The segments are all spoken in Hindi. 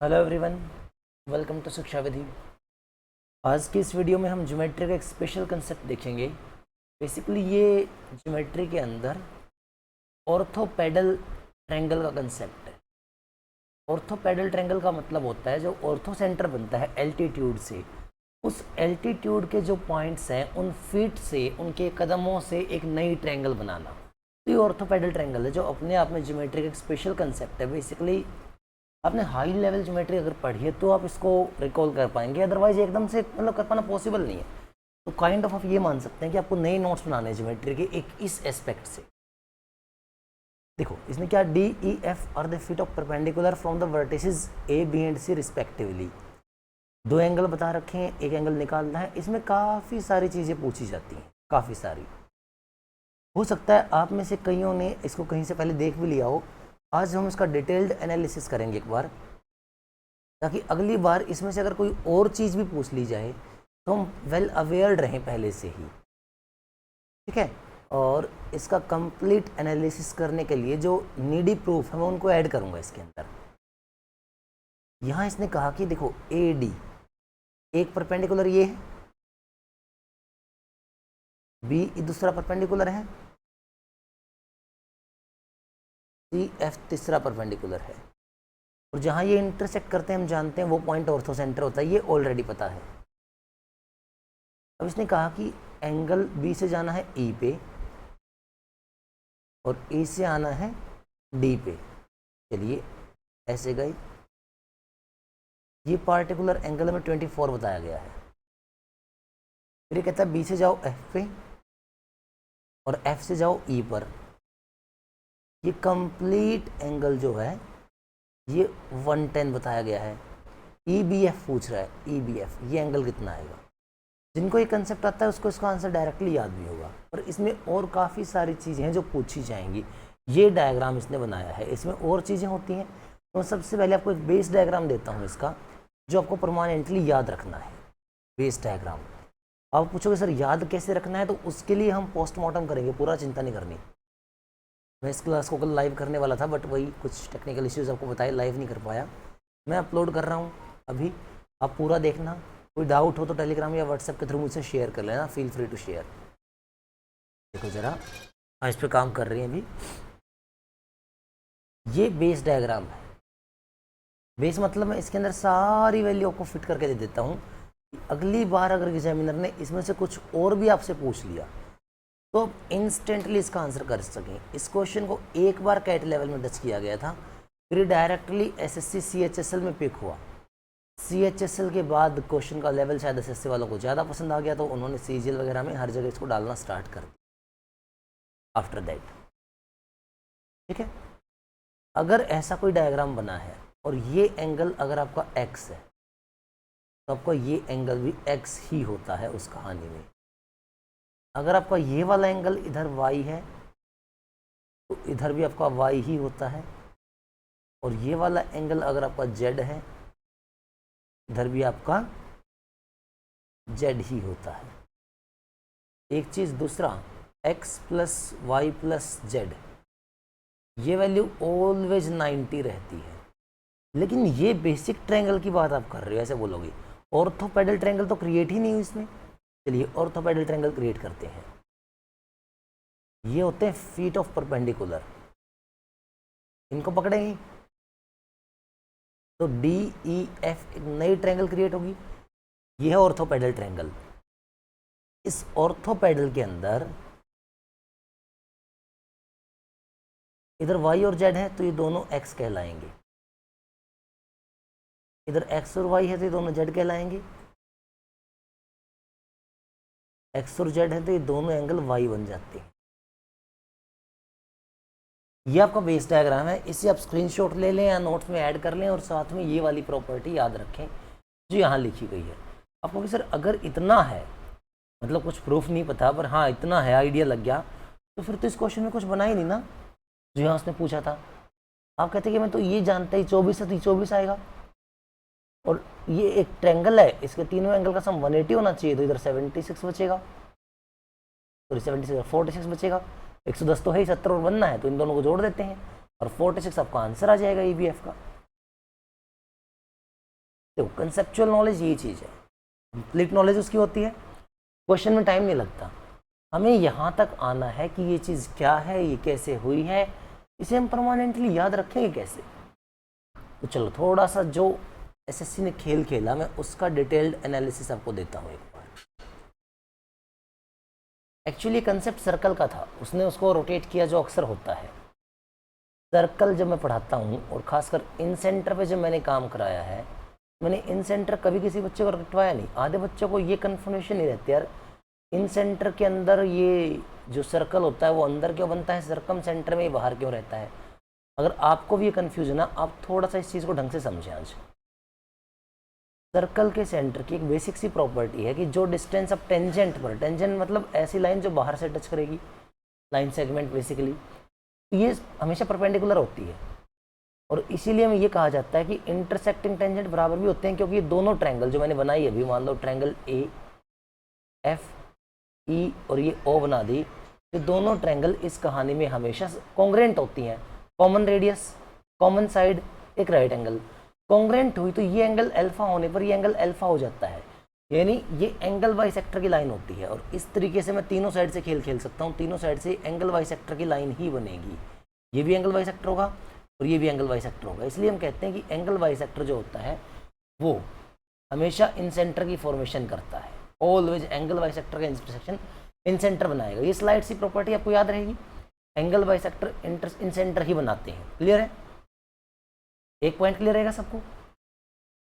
हेलो एवरीवन, वेलकम टू शिक्षा विधि। आज की इस वीडियो में हम ज्योमेट्री का एक स्पेशल कंसेप्ट देखेंगे। बेसिकली ये ज्योमेट्री के अंदर ऑर्थोपेडल ट्रायंगल का कंसेप्ट है। ऑर्थोपेडल ट्रायंगल का मतलब होता है जो ऑर्थो सेंटर बनता है एल्टीट्यूड से, उस एल्टीट्यूड के जो पॉइंट्स हैं उन फीट से, उनके कदमों से एक नई ट्रायंगल बनाना। तो ये ऑर्थोपेडल ट्रायंगल है जो अपने आप में ज्योमेट्री का एक स्पेशल कंसेप्ट है। बेसिकली आपने हाई लेवल ज्योमेट्री अगर पढ़ी है तो आप इसको रिकॉल कर पाएंगे, अदरवाइज एकदम से मतलब कर पाना पॉसिबल नहीं है। तो काइंड ऑफ आप ये मान सकते हैं कि आपको नए नोट्स बनाने हैं ज्योमेट्री के एक इस एस्पेक्ट से। देखो इसमें क्या, D E F are the feet of perpendicular from the vertices A B and C respectively. दो एंगल बता रखे हैं, एक एंगल निकालना है। इसमें काफ़ी सारी चीज़ें पूछी जाती हैं, काफ़ी सारी। हो सकता है आप में से कईयों ने इसको कहीं से पहले देख भी लिया हो। आज हम इसका डिटेल्ड एनालिसिस करेंगे एक बार, ताकि अगली बार इसमें से अगर कोई और चीज़ भी पूछ ली जाए तो हम वेल अवेयर्ड रहें पहले से ही, ठीक है। और इसका कंप्लीट एनालिसिस करने के लिए जो नीडी प्रूफ है मैं उनको ऐड करूँगा इसके अंदर। यहाँ इसने कहा कि देखो ए डी एक परपेंडिकुलर ये है, बी दूसरा परपेंडिकुलर है, सी एफ तीसरा परपेंडिकुलर है, और जहाँ ये इंटरसेक्ट करते हैं हम जानते हैं वो पॉइंट ऑर्थो सेंटर होता है, ये ऑलरेडी पता है। अब इसने कहा कि एंगल बी से जाना है ई पे और ए से आना है डी पे। चलिए ऐसे गए, ये पार्टिकुलर एंगल में 24 बताया गया है। फिर ये कहता है बी से जाओ एफ पे और एफ से जाओ ई पर। ये कंप्लीट एंगल जो है ये 110 बताया गया है। ई बी एफ पूछ रहा है, ई बी एफ ये एंगल कितना आएगा। जिनको ये कंसेप्ट आता है उसको इसका आंसर डायरेक्टली याद भी होगा, और इसमें और काफ़ी सारी चीज़ें हैं जो पूछी जाएंगी। ये डायग्राम इसने बनाया है, इसमें और चीज़ें होती हैं। तो सबसे पहले आपको एक बेस डायग्राम देता हूँ इसका, जो आपको परमानेंटली याद रखना है। बेस डायग्राम आप पूछोगे सर याद कैसे रखना है, तो उसके लिए हम पोस्टमार्टम करेंगे, पूरा चिंता नहीं करनी। मैं इस क्लास को कल लाइव करने वाला था, बट वही कुछ टेक्निकल इश्यूज़ आपको बताए, लाइव नहीं कर पाया। मैं अपलोड कर रहा हूँ अभी, आप पूरा देखना। कोई डाउट हो तो टेलीग्राम या व्हाट्सएप के थ्रू मुझसे शेयर कर लेना, फील फ्री टू शेयर। देखो ज़रा, इस पर काम कर रही हैं अभी। ये बेस डायग्राम है। बेस मतलब मैं इसके अंदर सारी वैल्यू आपको फिट करके दे देता हूँ। अगली बार अगर एग्जामिनर ने इसमें से कुछ और भी आपसे पूछ लिया तो आप इंस्टेंटली इसका आंसर कर सकें। इस क्वेश्चन को एक बार कैट लेवल में टच किया गया था, फिर डायरेक्टली एसएससी सीएचएसएल में पिक हुआ। सीएचएसएल के बाद क्वेश्चन का लेवल शायद एसएससी वालों को ज़्यादा पसंद आ गया, तो उन्होंने सीजीएल वगैरह में हर जगह इसको डालना स्टार्ट कर दिया आफ्टर दैट, ठीक है। अगर ऐसा कोई डायग्राम बना है और ये एंगल अगर आपका एक्स है तो आपका ये एंगल भी एक्स ही होता है उस कहानी में। अगर आपका ये वाला एंगल इधर वाई है तो इधर भी आपका वाई ही होता है, और ये वाला एंगल अगर आपका जेड है इधर भी आपका जेड ही होता है। एक चीज़ दूसरा, x plus Y plus Z, ये वैल्यू ऑलवेज 90 रहती है। लेकिन ये बेसिक ट्रायंगल की बात आप कर रहे हो, ऐसे बोलोगे ऑर्थोपेडल ट्रायंगल तो क्रिएट ही नहीं हुई इसमें। चलिए ऑर्थोपेडल ट्रायंगल क्रिएट करते हैं। ये होते हैं फीट ऑफ परपेंडिकुलर, इनको पकड़ेंगे तो डी ई एफ एक नई ट्रायंगल क्रिएट होगी। ये है ऑर्थोपेडल ट्रायंगल। इस ऑर्थोपेडल के अंदर इधर y और z है तो ये दोनों x कहलाएंगे, इधर x और y है तो ये दोनों z कहलाएंगे, x और z है तो ये दोनों एंगल y बन जाते हैं। ये आपका बेस डायग्राम है, इसे आप स्क्रीनशॉट ले लें या नोट्स में ऐड कर लें, और साथ में ये वाली प्रॉपर्टी याद रखें जो यहाँ लिखी गई है। आपको कि सर अगर इतना है, मतलब कुछ प्रूफ नहीं पता पर हाँ इतना है, आइडिया लग गया, तो फिर तो इस क्वेश्चन में कुछ बना ही नहीं ना जो यहाँ उसने पूछा था। आप कहते कि मैं तो ये जानता ही 24 है तो 24 आएगा, और ये एक ट्रायंगल है, इसके तीनों एंगल का सम 180 होना चाहिए, तो इधर 76 बचेगा, सॉरी 76 46 बचेगा। 110 तो है ही, 70 और बनना है तो इन दोनों को जोड़ देते हैं और 46 आपका आंसर आ जाएगा ईबीएफ का। तो कंसेप्चुअल नॉलेज यही चीज़ है, कंप्लीट नॉलेज उसकी होती है, क्वेश्चन में टाइम नहीं लगता। हमें यहाँ तक आना है कि ये चीज़ क्या है, ये कैसे हुई है, इसे हम परमानेंटली याद रखेंगे कैसे। तो चलो थोड़ा सा जो एसएससी ने खेल खेला, मैं उसका डिटेल्ड एनालिसिस आपको देता हूँ एक बार। एक्चुअली कंसेप्ट सर्कल का था, उसने उसको रोटेट किया जो अक्सर होता है। सर्कल जब मैं पढ़ाता हूँ और ख़ासकर इन सेंटर पे जब मैंने काम कराया है, मैंने इन सेंटर कभी किसी बच्चे को रटवाया नहीं। आधे बच्चों को ये कन्फर्मेशन नहीं रहती यार, इन सेंटर के अंदर ये जो सर्कल होता है वो अंदर क्यों बनता है, सर्कम सेंटर में ये बाहर क्यों रहता है। अगर आपको भी ये कन्फ्यूजन है, आप थोड़ा सा इस चीज़ को ढंग से समझें। आज सर्कल के सेंटर की एक बेसिक सी प्रॉपर्टी है कि जो डिस्टेंस अब टेंजेंट पर, टेंजेंट मतलब ऐसी लाइन जो बाहर से टच करेगी, लाइन सेगमेंट बेसिकली, ये हमेशा परपेंडिकुलर होती है। और इसीलिए हमें ये कहा जाता है कि इंटरसेक्टिंग टेंजेंट बराबर भी होते हैं, क्योंकि ये दोनों ट्रायंगल जो मैंने बनाई अभी, मान लो ट्रायंगल ए एफ ई और ये ओ बना दी, ये दोनों ट्रायंगल इस कहानी में हमेशा कॉन्ग्रेंट होती हैं। कॉमन रेडियस, कॉमन साइड, एक राइट एंगल, कॉन्ग्रेंट हुई तो ये एंगल अल्फा होने पर ये एंगल अल्फा हो जाता है, यानी ये एंगल बाइसेक्टर की लाइन होती है। और इस तरीके से मैं तीनों साइड से खेल खेल सकता हूँ, तीनों साइड से एंगल बाइसेक्टर की लाइन ही बनेगी। ये भी एंगल बाइसेक्टर होगा और ये भी एंगल बाइसेक्टर होगा। इसलिए हम कहते हैं कि एंगल बाइसेक्टर जो होता है वो हमेशा इन सेंटर की फॉर्मेशन करता है। ऑलवेज एंगल बाइसेक्टर का इंटरसेक्शन इन सेंटर बनाएगा। ये स्लाइड सी प्रॉपर्टी आपको याद रहेगी, एंगल बाइसेक्टर इन सेंटर ही बनाते हैं। क्लियर है? एक पॉइंट क्लियर रहेगा सबको।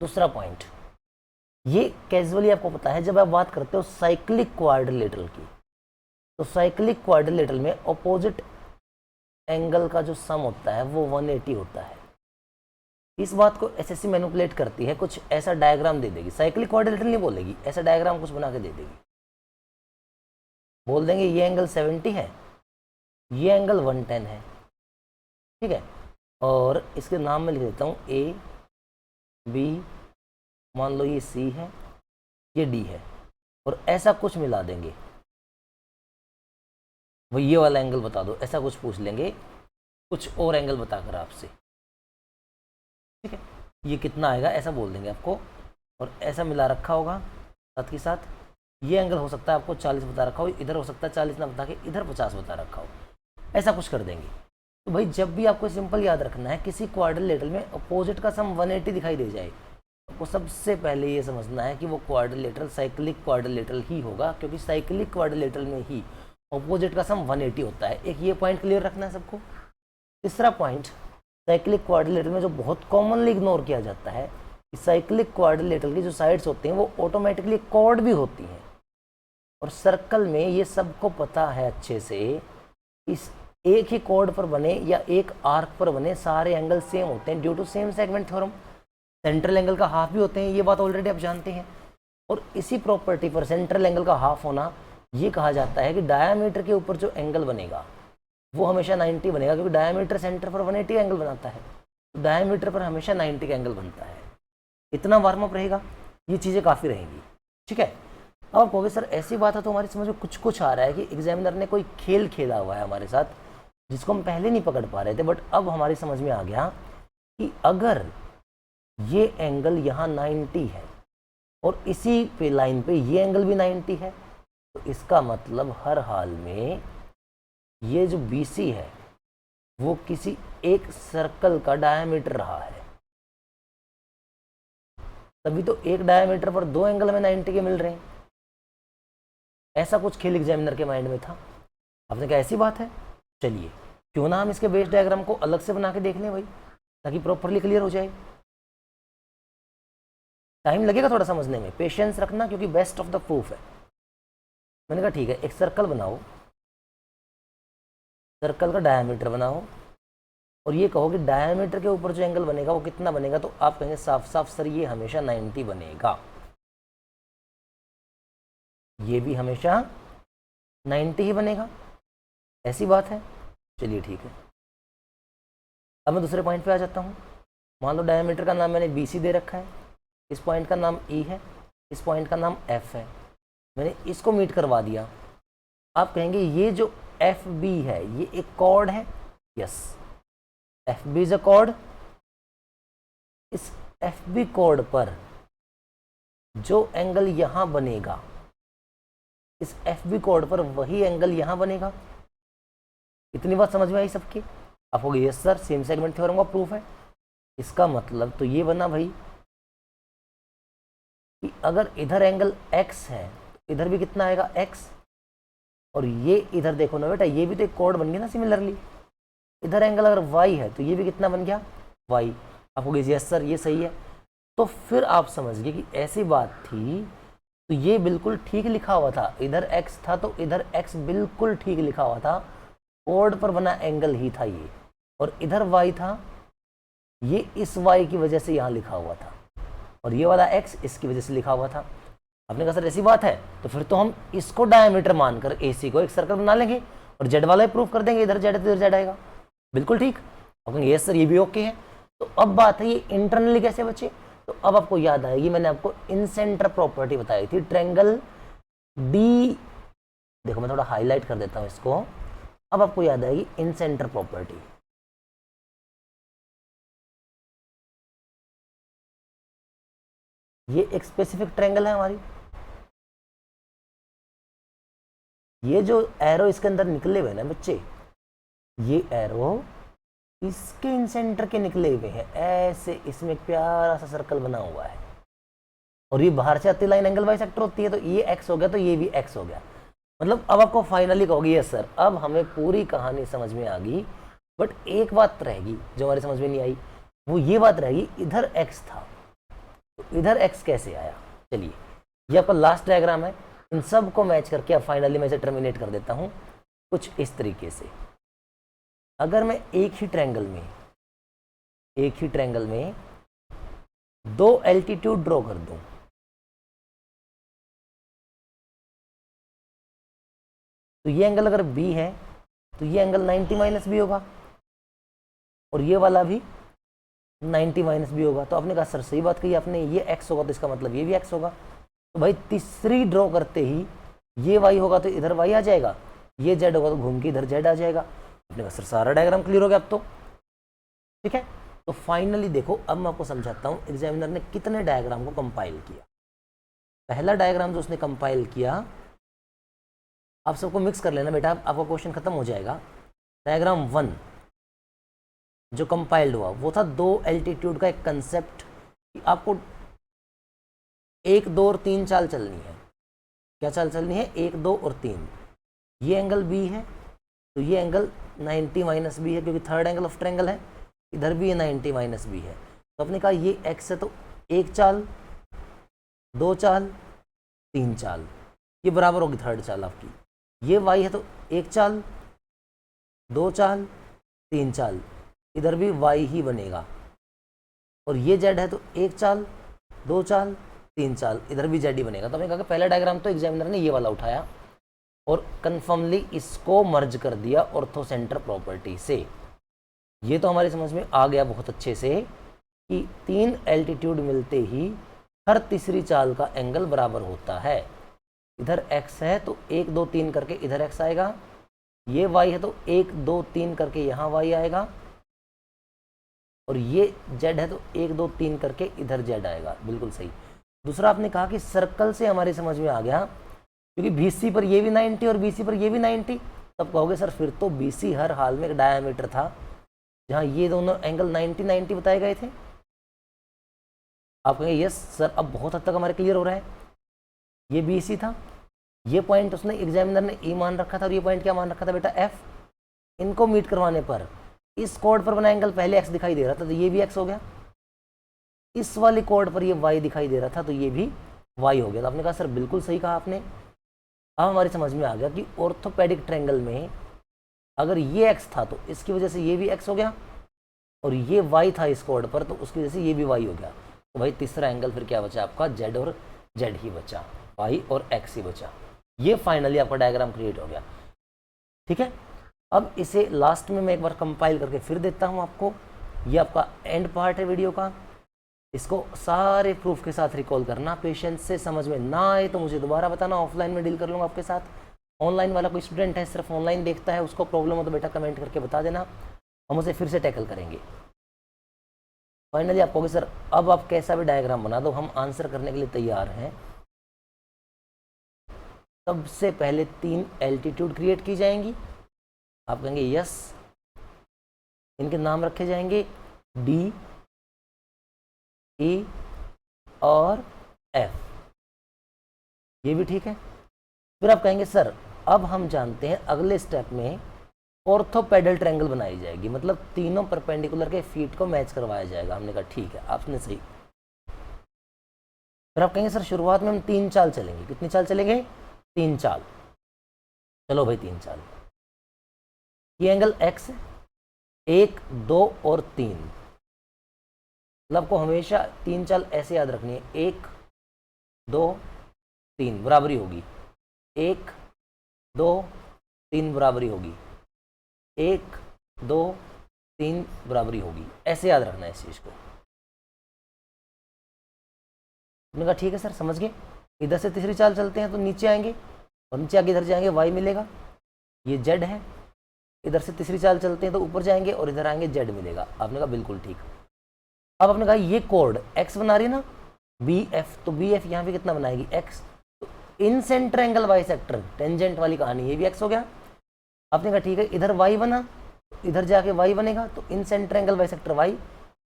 दूसरा पॉइंट, ये कैजुअली आपको पता है, जब आप बात करते हो साइक्लिक क्वाड्रिलेटरल की, तो साइक्लिक क्वाड्रिलेटरल में ऑपोजिट एंगल का जो सम होता है वो 180 होता है। इस बात को एसएससी मैनिपुलेट करती है, कुछ ऐसा डायग्राम दे देगी, साइक्लिक क्वाड्रिलेटरल नहीं बोलेगी, ऐसा डायग्राम कुछ बना के दे देगी। बोल देंगे ये एंगल 70 है, ये एंगल 110 है, ठीक है, और इसके नाम में लिख देता हूँ ए बी, मान लो ये सी है, ये डी है, और ऐसा कुछ मिला देंगे, वो ये वाला एंगल बता दो, ऐसा कुछ पूछ लेंगे, कुछ और एंगल बताकर आपसे, ठीक है, ये कितना आएगा ऐसा बोल देंगे आपको, और ऐसा मिला रखा होगा साथ के साथ। ये एंगल हो सकता है आपको 40 बता रखा हो, इधर हो सकता है 40 ना बता के इधर 50 बता रखा हो, ऐसा कुछ कर देंगे। तो भाई जब भी आपको सिंपल याद रखना है, किसी क्वाड्रिलेटरल में अपोजिट का सम 180 दिखाई दे जाए, आपको सबसे पहले ये समझना है कि वो क्वाड्रिलेटरल साइक्लिक क्वाड्रिलेटरल ही होगा, क्योंकि साइक्लिक क्वाड्रिलेटरल में ही अपोजिट का सम 180 होता है। एक ये पॉइंट क्लियर रखना है सबको। तीसरा पॉइंट, साइक्लिक क्वाड्रिलेटरल में जो बहुत कॉमनली इग्नोर किया जाता है, कि साइक्लिक क्वाड्रिलेटरल की जो साइड्स होती हैं वो ऑटोमेटिकली कॉर्ड भी होती हैं, और सर्कल में ये सबको पता है अच्छे से, इस एक ही कॉर्ड पर बने या एक आर्क पर बने सारे एंगल सेम होते हैं due to same segment theorem. Central angle का हाफ भी होते हैं, ये बात ऑलरेडी आप जानते हैं। और इसी प्रॉपर्टी पर सेंट्रल एंगल का हाफ होना, ये कहा जाता है कि डायामीटर के ऊपर जो एंगल बनेगा वो हमेशा 90 बनेगा, क्योंकि डायामीटर सेंटर पर 180 एंगल बनाता है, तो डायामीटर पर हमेशा 90 का एंगल बनता है। इतना वार्म अप रहेगा, ये चीज़ें काफ़ी रहेंगी, ठीक है। अब आप कहोगे सर ऐसी बात है तो हमारी समझ में कुछ कुछ आ रहा है कि एग्जामिनर ने कोई खेल खेला हुआ है हमारे साथ, जिसको हम पहले नहीं पकड़ पा रहे थे, बट अब हमारी समझ में आ गया कि अगर ये एंगल यहाँ 90 है और इसी पे लाइन पे ये एंगल भी 90 है, तो इसका मतलब हर हाल में ये जो BC है वो किसी एक सर्कल का डायमीटर रहा है। तभी तो एक डायमीटर पर दो एंगल हमें 90 के मिल रहे हैं। ऐसा कुछ खेल एग्जामिनर के माइंड में था। आपने कहा ऐसी बात है, चलिए क्यों ना हम इसके बेस डायग्राम को अलग से बना के देख लें भाई, ताकि प्रॉपरली क्लियर हो जाए। टाइम लगेगा थोड़ा समझने में, पेशेंस रखना, क्योंकि बेस्ट ऑफ द प्रूफ है। मैंने कहा ठीक है, एक सर्कल बनाओ, सर्कल का डायमीटर बनाओ, और ये कहो कि डायमीटर के ऊपर जो एंगल बनेगा वो कितना बनेगा, तो आप कहेंगे साफ साफ सर ये हमेशा 90 बनेगा, ये भी हमेशा 90 ही बनेगा, ऐसी बात है। चलिए ठीक है, अब मैं दूसरे पॉइंट पे आ जाता हूँ। मान लो डायमीटर का नाम मैंने BC दे रखा है, इस पॉइंट का नाम E है, इस पॉइंट का नाम F है, मैंने इसको मीट करवा दिया। आप कहेंगे ये जो FB है ये एक कॉर्ड है, yes, FB is a cord. इस FB कॉर्ड पर जो एंगल यहाँ बनेगा इस एफ बी कोड पर, वही एंगल यहाँ बनेगा। इतनी बात समझ में आई सबकी? आप हो yes sir, same segment theorem का प्रूफ है। इसका मतलब तो ये बना भाई कि अगर इधर एंगल x है तो इधर भी कितना आएगा x, और ये इधर देखो ना बेटा, ये भी तो एक कोड बन गया ना सिमिलरली। इधर एंगल अगर y है तो ये भी कितना बन गया y। आप हो यस सर ये सही है। तो फिर आप समझ गए कि ऐसी बात थी, तो ये बिल्कुल ठीक लिखा हुआ था। इधर x था तो इधर x बिल्कुल ठीक लिखा हुआ था, कोड पर बना एंगल ही था ये, और इधर y था, ये इस y की वजह से यहाँ लिखा हुआ था, और ये वाला x इसकी वजह से लिखा हुआ था। आपने कहा सर ऐसी बात है, तो फिर तो हम इसको डायमीटर मानकर AC को एक सर्कल बना लेंगे और जेड वाला ही प्रूफ कर देंगे, इधर जेड तो इधर जेड आएगा। बिल्कुल ठीक। आप कहेंगे यस सर ये भी ओके है। तो अब बात है ये इंटरनली कैसे बचे, तो अब आपको याद आएगी, मैंने आपको इन सेंटर प्रॉपर्टी बताई थी ट्रायंगल डी। देखो मैं थोड़ा हाईलाइट कर देता हूं इसको। अब आपको याद आएगी इन सेंटर प्रॉपर्टी। ये एक स्पेसिफिक ट्रायंगल है हमारी, ये जो एरो इसके अंदर निकले हुए ना बच्चे, ये एरो इसके इन सेंटर के निकले हुए हैं, ऐसे इसमें एक प्यारा सा सर्कल बना हुआ है, और ये बाहर से आती लाइन एंगल बाइसेक्टर होती है, तो ये एक्स हो गया तो ये भी एक्स हो गया। मतलब अब आपको फाइनली कहोगे यस सर अब हमें पूरी कहानी समझ में आ गई, बट एक बात रहेगी जो हमारी समझ में नहीं आई, वो ये बात रहेगी इधर एक्स था तो इधर एक्स कैसे आया। चलिए ये आपका लास्ट डायग्राम है, इन सब को मैच करके अब फाइनली मैं इसे टर्मिनेट कर देता हूं कुछ इस तरीके से। अगर मैं एक ही ट्रायंगल में दो एल्टीट्यूड ड्रॉ कर दूं, तो ये एंगल अगर B है तो ये एंगल 90 माइनस बी होगा, और ये वाला भी 90 माइनस बी होगा। तो आपने कहा सर सही बात कही आपने, ये x होगा तो इसका मतलब ये भी x होगा। तो भाई तीसरी ड्रॉ करते ही ये y होगा तो इधर y आ जाएगा, ये z होगा तो घूम के इधर z आ जाएगा। आपने कहा सर सारा डायग्राम क्लियर हो गया अब तो, ठीक है। तो फाइनली देखो अब मैं आपको समझाता हूं एग्जामिनर ने कितने डायग्राम को कंपाइल किया। पहला डायग्राम जो उसने कंपाइल किया, आप सबको मिक्स कर लेना बेटा, आपका क्वेश्चन खत्म हो जाएगा। डायग्राम 1 जो कंपाइल्ड हुआ वो था दो एल्टीट्यूड का एक कंसेप्ट, कि आपको 1, 2 और 3 चाल चलनी है। क्या चाल चलनी है? 1, 2 और 3। ये एंगल B है तो ये एंगल 90 माइनस बी है, क्योंकि थर्ड एंगल ऑफ ट्रायंगल है। इधर भी ये 90 माइनस बी है। तो आपने कहा ये x है तो 1 चाल, 2 चाल, 3 चाल, ये बराबर होगी थर्ड चाल आपकी। ये y है तो 1 चाल, 2 चाल, 3 चाल, इधर भी y ही बनेगा। और ये z है तो 1 चाल, 2 चाल, 3 चाल, इधर भी z ही बनेगा। तो आपने कहा कि पहला डायग्राम तो एग्जामिनर ने ये वाला उठाया और कन्फर्मली इसको मर्ज कर दिया ऑर्थोसेंटर प्रॉपर्टी से। ये तो हमारी समझ में आ गया बहुत अच्छे से कि 3 एल्टीट्यूड मिलते ही हर तीसरी चाल का एंगल बराबर होता है। इधर x है तो 1, 2, 3 करके इधर x आएगा, ये y है तो 1, 2, 3 करके यहाँ y आएगा, और ये z है तो 1, 2, 3 करके इधर z आएगा। बिल्कुल सही। दूसरा आपने कहा कि सर्कल से हमारी समझ में आ गया, क्योंकि BC पर ये भी 90 और BC पर ये भी 90। तब कहोगे सर फिर तो BC हर हाल में एक डायमीटर था जहां ये दोनों एंगल 90 90 बताए गए थे। आप कहेंगे यस सर अब बहुत हद तक हमारे क्लियर हो रहा है। ये BC था, ये पॉइंट उसने एग्जामिनर ने E मान रखा था, और ये पॉइंट क्या मान रखा था बेटा F। इनको मीट करवाने पर इस कोड पर बना एंगल पहले x दिखाई दे रहा था तो ये भी x हो गया, इस वाले कोड पर ये y दिखाई दे रहा था तो ये भी y हो गया। तो आपने कहा सर बिल्कुल सही कहा आपने। अब हमारी समझ में आ गया कि ऑर्थोपेडिक ट्रायंगल में अगर ये x था तो इसकी वजह से ये भी x हो गया, और ये y था इस कोड पर तो उसकी वजह से ये भी y हो गया। तो भाई तीसरा एंगल फिर क्या बचा आपका? z और z ही बचा, y और x ही बचा। ये फाइनली आपका डायग्राम क्रिएट हो गया, ठीक है। अब इसे लास्ट में मैं एक बार कंपाइल करके फिर देता हूँ आपको। ये आपका एंड पार्ट है वीडियो का, इसको सारे प्रूफ के साथ रिकॉल करना, पेशेंस से। समझ में ना आए तो मुझे दोबारा बताना, ऑफलाइन में डील कर लूँगा आपके साथ। ऑनलाइन वाला कोई स्टूडेंट है सिर्फ ऑनलाइन देखता है, उसको प्रॉब्लम हो तो बेटा कमेंट करके बता देना, हम उसे फिर से टैकल करेंगे। फाइनली आप कहोगे सर अब आप कैसा भी डायग्राम बना दो, हम आंसर करने के लिए तैयार हैं। सबसे पहले 3 एल्टीट्यूड क्रिएट की जाएंगी, आप कहेंगे यस, इनके नाम रखे जाएंगे डी, ई और एफ, ये भी ठीक है। फिर आप कहेंगे सर अब हम जानते हैं अगले स्टेप में ऑर्थोपेडल ट्रायंगल बनाई जाएगी, मतलब तीनों परपेंडिकुलर के फीट को मैच करवाया जाएगा। हमने कहा ठीक है, आपने सही। फिर आप कहेंगे सर शुरुआत में हम 3 चाल चलेंगे, कितनी चाल चलेंगे? 3 चाल। चलो भाई 3 चाल। ये एंगल x 1, 2 और 3, मतलब आपको हमेशा 3 चाल ऐसे याद रखनी है, 1, 2, 3 बराबरी होगी, 1, 2, 3 बराबरी होगी, 1, 2, 3 बराबरी होगी, ऐसे याद रखना है इस चीज को। मैंने कहा ठीक है सर समझ गए। इधर से तीसरी चाल चलते हैं तो नीचे आएंगे और नीचे आगे इधर जाएंगे y मिलेगा, ये z है। इधर से तीसरी चाल चलते हैं तो ऊपर जाएंगे और इधर आएंगे z मिलेगा। आपने कहा बिल्कुल ठीक। अब आपने कहा ये कोड x बना रही है ना BF, तो BF यहाँ पे कितना बनाएगी? x। तो इन सेंटर एंगल बाइसेक्टर टेंजेंट वाली कहानी, ये भी x हो गया। आपने कहा ठीक है, इधर y बना, इधर जाके y बनेगा, तो इन सेंटर एंगल बाइसेक्टर y,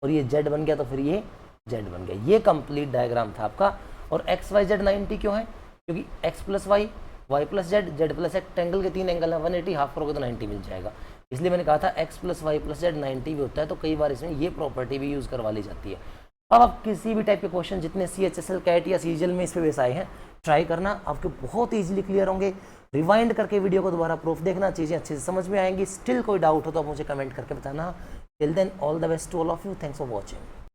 और ये z बन गया तो फिर ये z बन गया। ये कंप्लीट डायग्राम था आपका। और x y z 90 क्यों है? क्योंकि x plus Y, y plus Z, Z plus X, angle के 3 एंगल है, 180 हाफ करोगे तो 90 मिल जाएगा। इसलिए मैंने कहा था x plus Y plus Z 90 भी होता है, तो कई बार इसमें ये प्रॉपर्टी भी यूज़ करवा ली जाती है। अब आप किसी भी टाइप के क्वेश्चन जितने CHSL कैट या सीजीएल में इस पे बेस आए हैं ट्राई करना, आपके बहुत ईजिली क्लियर होंगे। रिवाइंड करके वीडियो को दोबारा प्रूफ देखना, चीज़ें अच्छे से समझ में आएंगी। स्टिल कोई डाउट हो तो आप मुझे कमेंट करके बताना। Till then all the best to all of you, thanks for watching.